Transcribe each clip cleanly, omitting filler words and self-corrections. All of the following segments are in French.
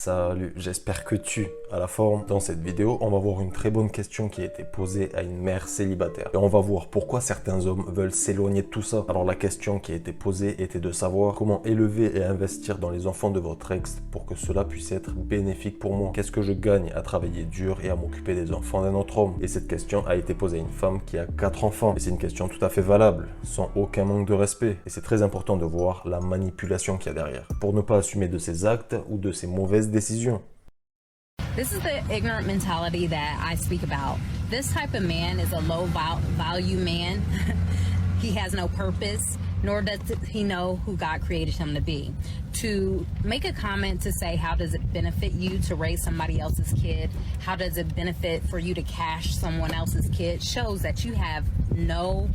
Salut, j'espère que tu as la forme. Dans cette vidéo, on va voir une très bonne question qui a été posée à une mère célibataire. Et on va voir pourquoi certains hommes veulent s'éloigner de tout ça. Alors la question qui a été posée était de savoir comment élever et investir dans les enfants de votre ex pour que cela puisse être bénéfique pour moi. Qu'est-ce que je gagne à travailler dur et à m'occuper des enfants d'un autre homme? Et cette question a été posée à une femme qui a 4 enfants. Et c'est une question tout à fait valable, sans aucun manque de respect. Et c'est très important de voir la manipulation qu'il y a derrière, pour ne pas assumer de ses actes ou de ses mauvaises décisions. This is the ignorant mentality that I speak about. This type of man is a low value man. He has no purpose, nor does he know who God created him to be. To make a comment to say, how does it benefit you to raise somebody else's kid? How does it benefit for you to cash someone else's kid? Shows that you have no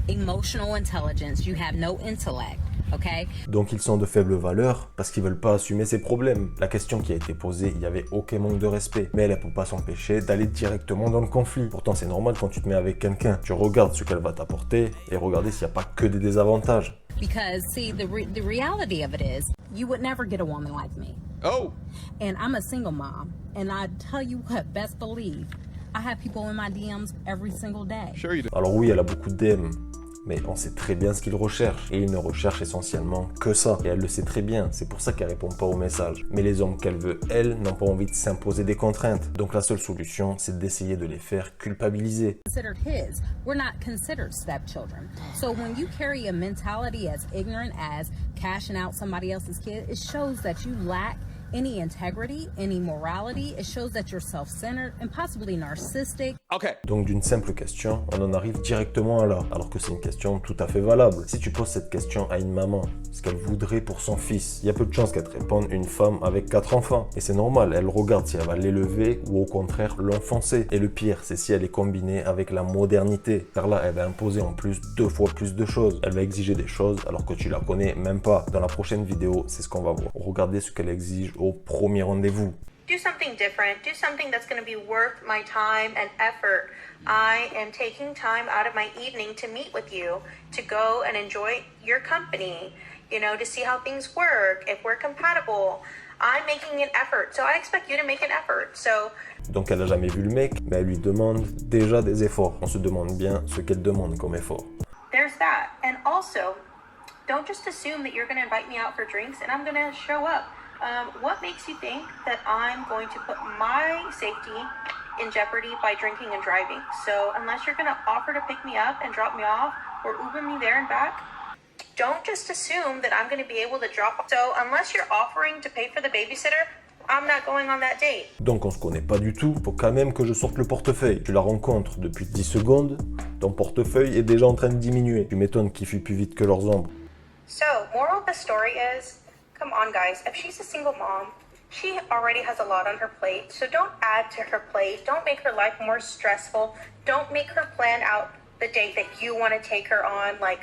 emotional intelligence. You have no intellect. Okay. Donc ils sont de faible valeur parce qu'ils veulent pas assumer ses problèmes. La question qui a été posée, il n'y avait aucun manque de respect. Mais elle ne peut pas s'empêcher d'aller directement dans le conflit. Pourtant c'est normal quand tu te mets avec quelqu'un. Tu regardes ce qu'elle va t'apporter et regardez s'il n'y a pas que des désavantages. Because see, the reality of it is, you would never get a woman like me. Oh! And I'm a single mom. And I tell you what, best believe, I have people in my DMs every single day. Sure you do. Alors oui, elle a beaucoup de DM. Mais on sait très bien ce qu'il recherche. Et il ne recherche essentiellement que ça. Et elle le sait très bien. C'est pour ça qu'elle répond pas aux messages. Mais les hommes qu'elle veut, elles, n'ont pas envie de s'imposer des contraintes. Donc la seule solution, c'est d'essayer de les faire culpabiliser. Considered his. We're not considered stepchildren. So when you carry a mentality as ignorant as cashing out somebody else's kid, it shows that you lack any integrity, any morality. It shows that you're self-centered and possibly narcissistic. Okay. Donc d'une simple question, on en arrive directement à là, alors que c'est une question tout à fait valable. Si tu poses cette question à une maman, ce qu'elle voudrait pour son fils, il y a peu de chances qu'elle te réponde une femme avec 4 enfants. Et c'est normal, elle regarde si elle va l'élever ou au contraire l'enfoncer. Et le pire, c'est si elle est combinée avec la modernité. Car là, elle va imposer en plus 2 fois plus de choses. Elle va exiger des choses alors que tu la connais même pas. Dans la prochaine vidéo, c'est ce qu'on va voir. Regardez ce qu'elle exige au premier rendez-vous. Do something different. Do something that's going to be worth my time and effort. I am taking time out of my evening to meet with you, to go and enjoy your company, you know, to see how things work, if we're compatible. I'm making an effort, so I expect you to make an effort. So Donc elle n'a jamais vu le mec, mais elle lui demande déjà des efforts. On se demande bien ce qu'elle demande comme effort. there's that. And also, don't just assume that you're going to invite me out for drinks and I'm going to show up. What makes you think that I'm going to put my safety in jeopardy by drinking and driving? So unless you're going to offer to pick me up and drop me off or Uber me there and back, don't just assume that I'm going to be able to drop off. So unless you're offering to pay for the babysitter, I'm not going on that date. Donc on se connaît pas du tout, faut quand même que je sorte le portefeuille. Tu la rencontres depuis 10 secondes, ton portefeuille est déjà en train de diminuer. Tu m'étonnes qu'il fuit plus vite que leurs ombres. So, moral of the story is, come on guys, if she's a single mom, she already has a lot on her plate, so don't add to her plate, don't make her life more stressful, don't make her plan out the date that you want to take her on, like,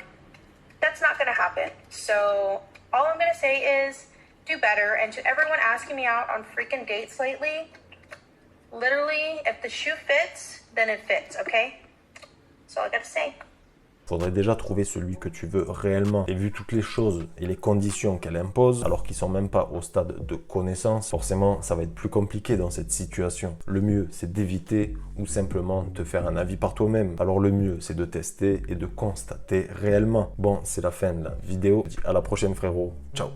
that's not going to happen. So, all I'm going to say is, do better, and to everyone asking me out on freaking dates lately, literally, if the shoe fits, then it fits, okay? That's all I got to say. Faudrait déjà trouver celui que tu veux réellement. Et vu toutes les choses et les conditions qu'elle impose, alors qu'ils sont même pas au stade de connaissance, forcément ça va être plus compliqué dans cette situation. Le mieux c'est d'éviter ou simplement de te faire un avis par toi-même. Alors le mieux c'est de tester et de constater réellement. Bon, c'est la fin de la vidéo. À la prochaine frérot. Ciao.